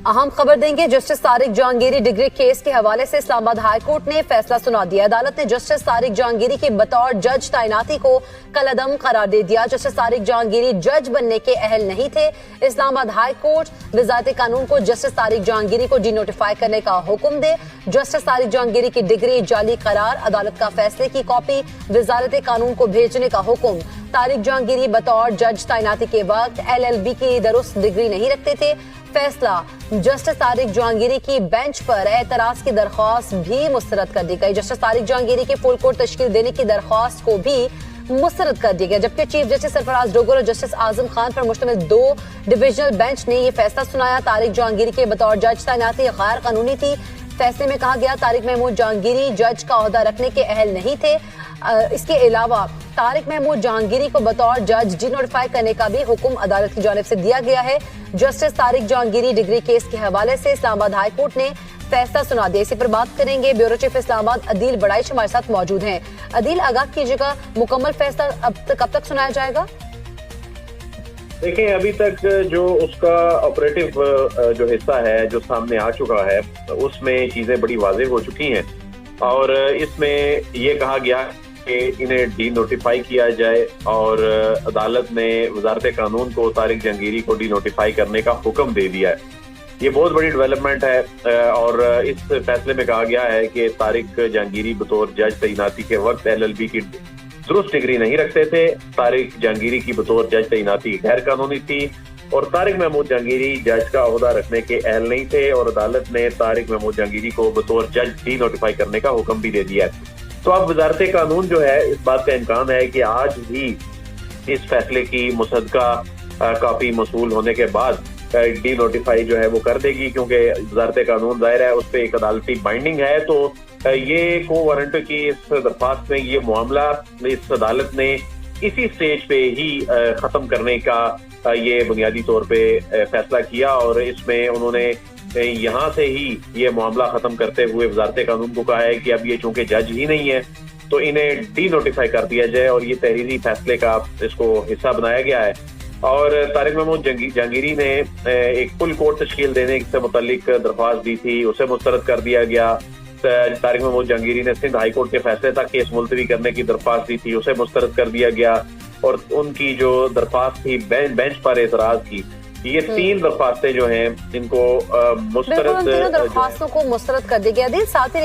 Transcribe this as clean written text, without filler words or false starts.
اہم خبر دیں گے، justice Tariq Jahangiri degree case کے حوالے سے اسلام آباد ہائی کورٹ نے فیصلہ سنا دیا۔ عدالت نے جسٹس طارق جہانگیری کے بطور جج تعیناتی کو کالعدم قرار دے دیا۔ جسٹس طارق جہانگیری جج بننے کے اہل نہیں تھے۔ اسلام آباد ہائی کورٹ وزارت قانون کو جسٹس طارق جہانگیری کو ڈی نوٹیفائی کرنے کا حکم دے۔ جسٹس طارق جہانگیری کی ڈگری جعلی قرار، عدالت کا فیصلے کی کاپی وزارت قانون کو بھیجنے کا حکم۔ طارق جہانگیری بطور جج تعیناتی کے وقت LLB کی درست ڈگری نہیں رکھتے تھے۔ فیصلہ، جسٹس طارق جہانگیری کی بینچ پر اعتراض کی درخواست بھی مسترد کر دی گئی۔ جسٹس طارق جہانگیری کے فل کورٹ تشکیل دینے کی درخواست کو بھی مسترد کر دیا گیا، جبکہ چیف جسٹس سرفراز ڈوگر اور جسٹس اعظم خان پر مشتمل 2 ڈویژنل بینچ نے یہ فیصلہ سنایا۔ طارق جہانگیری کے بطور جج تعیناتی غیر قانونی تھی۔ فیصلے میں کہا گیا طارق محمود جہانگیری جج کا عہدہ رکھنے کے اہل نہیں تھے۔ اس کے علاوہ طارق محمود جہانگیری کو بطور جج ڈی نوٹیفائی کرنے کا بھی حکم عدالت کی جانب سے دیا گیا ہے۔ Justice Tariq Jahangiri degree case کے حوالے سے اسلام آباد ہائی کورٹ نے فیصلہ سنا دیا۔ اسی پر بات کریں گے، بیورو چیف اسلام آباد عدیل بڑائش ہمارے ساتھ موجود ہیں۔ عدیل، آگاہ کیجیے گا، مکمل فیصلہ کب تک سنایا جائے گا؟ دیکھیں، ابھی تک جو اس کا آپریٹو جو حصہ ہے جو سامنے آ چکا ہے، اس میں چیزیں بڑی واضح ہو چکی ہیں، اور اس میں یہ کہا گیا کہ انہیں ڈی نوٹیفائی کیا جائے، اور عدالت نے وزارت قانون کو طارق جہانگیری کو ڈی نوٹیفائی کرنے کا حکم دے دیا ہے۔ یہ بہت بڑی ڈیولپمنٹ ہے، اور اس فیصلے میں کہا گیا ہے کہ طارق جہانگیری بطور جج تعیناتی کے وقت LLB کی درست ڈگری نہیں رکھتے تھے۔ طارق جہانگیری کی بطور جج تعیناتی غیر قانونی تھی، اور طارق محمود جہانگیری جج کا عہدہ رکھنے کے اہل نہیں تھے، اور عدالت نے طارق محمود جہانگیری کو بطور جج ڈی نوٹیفائی کرنے کا حکم بھی دے دیا ہے۔ تو اب وزارت قانون جو ہے، اس بات کا امکان ہے کہ آج ہی اس فیصلے کی مصدقہ کاپی موصول ہونے کے بعد ڈی نوٹیفائی جو ہے وہ کر دے گی، کیونکہ وزارت قانون ظاہر ہے اس پہ ایک عدالتی بائنڈنگ ہے۔ تو یہ کو وارنٹ کی اس درخواست میں یہ معاملہ اس عدالت نے اسی سٹیج پہ ہی ختم کرنے کا یہ بنیادی طور پہ فیصلہ کیا، اور اس میں انہوں نے یہاں سے ہی یہ معاملہ ختم کرتے ہوئے وزارت قانون کو کہا ہے کہ اب یہ چونکہ جج ہی نہیں ہے تو انہیں ڈی نوٹیفائی کر دیا جائے، اور یہ تحریری فیصلے کا اس کو حصہ بنایا گیا ہے۔ اور طارق محمود جہانگیری نے ایک فل کورٹ تشکیل دینے سے متعلق درخواست دی تھی، اسے مسترد کر دیا گیا۔ طارق محمود جہانگیری نے سندھ ہائی کورٹ کے فیصلے تک کیس ملتوی کرنے کی درخواست دی تھی، اسے مسترد کر دیا گیا، اور ان کی جو درخواست تھی بینچ پر اعتراض کی۔ یہ 3 درخواستیں جو ہیں ان کو مسترد درخواستوں کو مسترد کر دیا گیا۔ ساتھ ہی